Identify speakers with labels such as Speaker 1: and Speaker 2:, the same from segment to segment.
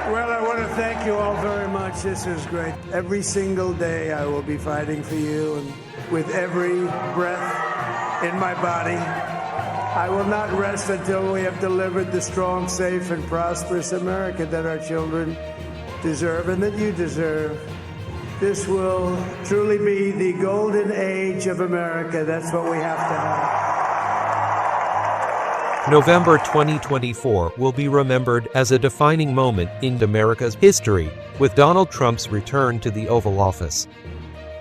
Speaker 1: Well, I want to thank you all very much. This is great. Every single day I will be fighting for you, and with every breath in my body, I will not rest until we have delivered the strong, safe, and prosperous America that our children deserve and that you deserve. This will truly be the golden age of America. That's what we have to have.
Speaker 2: November 2024 will be remembered as a defining moment in America's history, with Donald Trump's return to the Oval Office.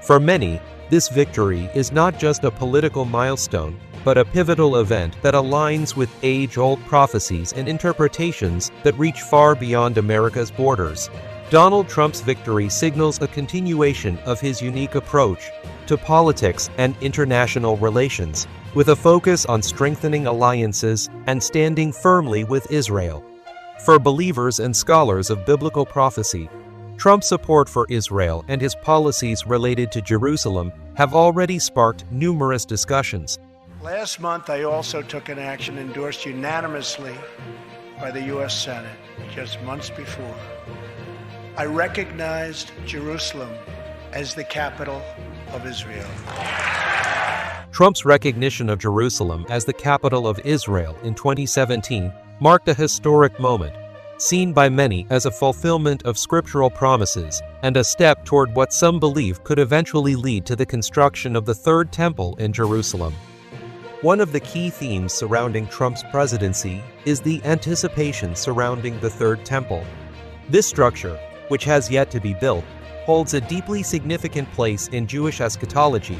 Speaker 2: For many, this victory is not just a political milestone, but a pivotal event that aligns with age-old prophecies and interpretations that reach far beyond America's borders. Donald Trump's victory signals a continuation of his unique approach to politics and international relations, with a focus on strengthening alliances and standing firmly with Israel. For believers and scholars of biblical prophecy, Trump's support for Israel and his policies related to Jerusalem have already sparked numerous discussions.
Speaker 1: Last month, I also took an action endorsed unanimously by the U.S. Senate just months before. I recognized Jerusalem as the capital of Israel.
Speaker 2: Trump's recognition of Jerusalem as the capital of Israel in 2017 marked a historic moment, seen by many as a fulfillment of scriptural promises and a step toward what some believe could eventually lead to the construction of the Third Temple in Jerusalem. One of the key themes surrounding Trump's presidency is the anticipation surrounding the Third Temple. This structure, which has yet to be built, holds a deeply significant place in Jewish eschatology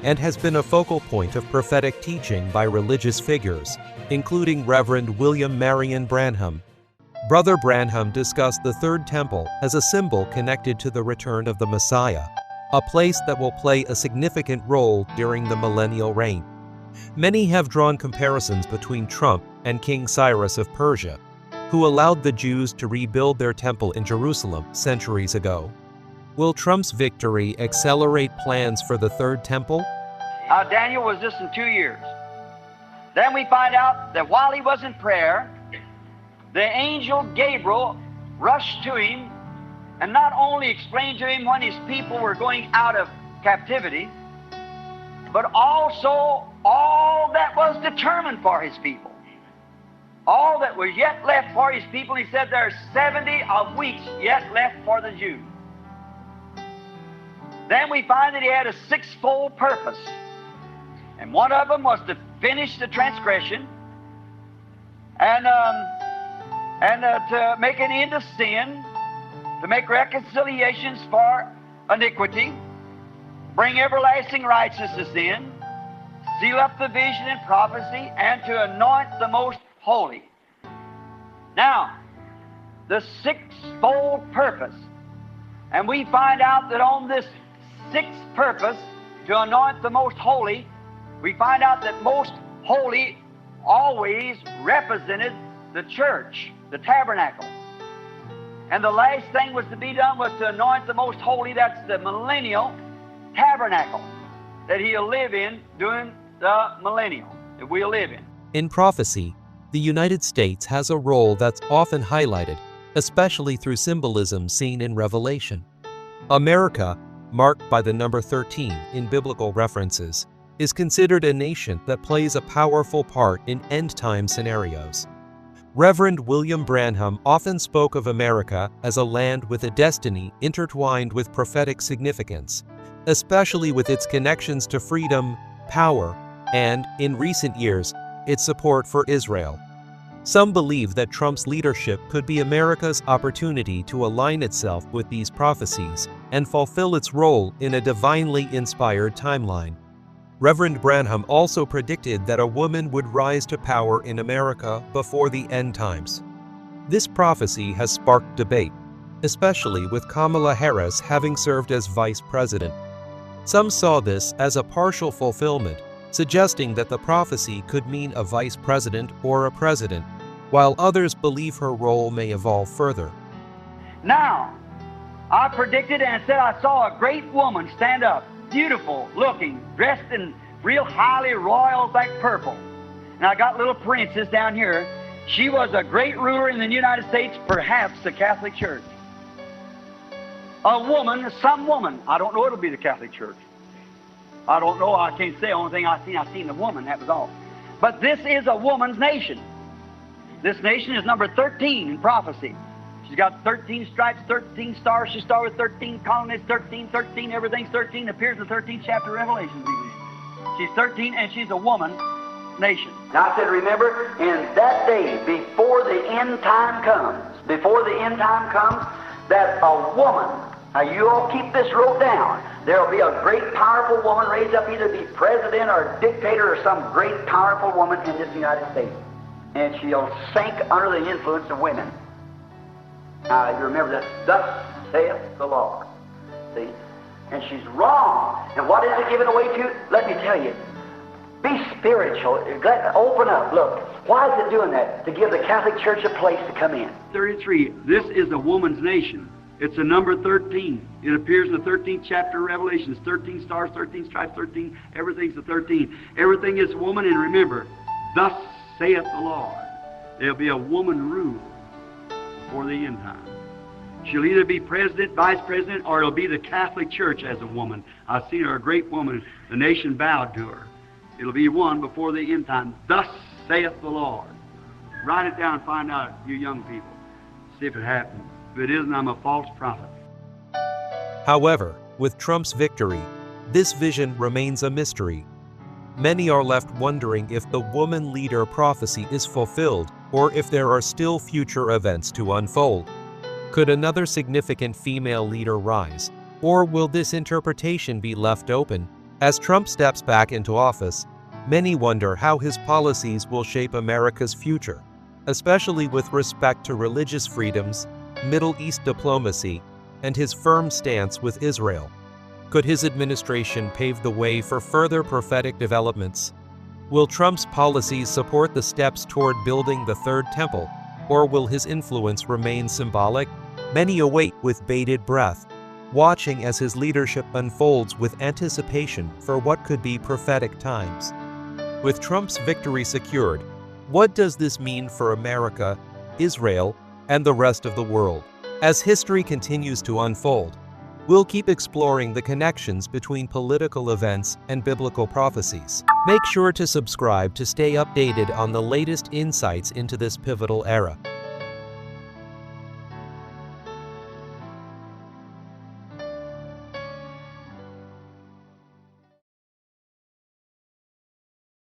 Speaker 2: and has been a focal point of prophetic teaching by religious figures, including Reverend William Branham. Brother Branham discussed the Third Temple as a symbol connected to the return of the Messiah, a place that will play a significant role during the millennial reign. Many have drawn comparisons between Trump and King Cyrus of Persia, who allowed the Jews to rebuild their temple in Jerusalem centuries ago. Will Trump's victory accelerate plans for the Third Temple?
Speaker 3: Daniel was this in 2 years. Then we find out that while he was in prayer, the angel Gabriel rushed to him and not only explained to him when his people were going out of captivity, but also all that was determined for his people. All that was yet left for his people. He said there are 70 of weeks yet left for the Jews. Then we find that he had a sixfold purpose. And one of them was to finish the transgression and to make an end of sin, to make reconciliations for iniquity, bring everlasting righteousness to sin, seal up the vision and prophecy, and to anoint the most holy. Now, the sixfold purpose, and we find out that on this sixth purpose, to anoint the most holy, we find out that most holy always represented the church, the tabernacle. And the last thing was to be done was to anoint the most holy, that's the millennial tabernacle that he'll live in during the millennium that we'll live in.
Speaker 2: In prophecy, the United States has a role that's often highlighted, especially through symbolism seen in Revelation. America, marked by the number 13 in biblical references, is considered a nation that plays a powerful part in end-time scenarios. Reverend William Branham often spoke of America as a land with a destiny intertwined with prophetic significance, especially with its connections to freedom, power, and, in recent years, its support for Israel. Some believe that Trump's leadership could be America's opportunity to align itself with these prophecies and fulfill its role in a divinely inspired timeline. Reverend Branham also predicted that a woman would rise to power in America before the end times. This prophecy has sparked debate, especially with Kamala Harris having served as vice president. Some saw this as a partial fulfillment, suggesting that the prophecy could mean a vice president or a president, while others believe her role may evolve further.
Speaker 3: Now, I predicted and said I saw a great woman stand up, beautiful looking, dressed in real highly royal, like purple. And I got little princess down here. She was a great ruler in the United States, perhaps the Catholic Church. A woman, some woman. I don't know it'll be the Catholic Church. I don't know. I can't say. The only thing I seen a woman. That was all. But this is a woman's nation. This nation is number 13 in prophecy. She's got 13 stripes, 13 stars. She's started with 13 colonies, 13, 13. Everything's 13. Appears in the 13th chapter of Revelation. She's 13, and she's a woman nation. Now I said, remember, in that day, before the end time comes, that a woman, now you all keep this wrote down, there will be a great powerful woman raised up, either be president or dictator or some great powerful woman in this United States. And she'll sink under the influence of women. Now you remember that, thus saith the Lord. See? And she's wrong. And what is it given away to? Let me tell you. Be spiritual. Open up. Look. Why is it doing that? To give the Catholic Church a place to come in. 33. This is a woman's nation. It's a number 13. It appears in the 13th chapter of Revelation. It's 13 stars, 13 stripes, 13. Everything's a 13. Everything is a woman. And remember, thus saith the Lord. There'll be a woman rule before the end time. She'll either be president, vice president, or it'll be the Catholic Church as a woman. I've seen her, a great woman. The nation bowed to her. It'll be one before the end time. Thus saith the Lord. Write it down and find out, you young people. See if it happens. If it isn't, I'm a false prophet.
Speaker 2: However, with Trump's victory, this vision remains a mystery. Many are left wondering if the woman leader prophecy is fulfilled or if there are still future events to unfold. Could another significant female leader rise? Or will this interpretation be left open? As Trump steps back into office, many wonder how his policies will shape America's future, especially with respect to religious freedoms, Middle East diplomacy, and his firm stance with Israel. Could his administration pave the way for further prophetic developments? Will Trump's policies support the steps toward building the Third Temple, or will his influence remain symbolic? Many await with bated breath, watching as his leadership unfolds with anticipation for what could be prophetic times. With Trump's victory secured, what does this mean for America, Israel, and the rest of the world? As history continues to unfold, we'll keep exploring the connections between political events and biblical prophecies. Make sure to subscribe to stay updated on the latest insights into this pivotal era.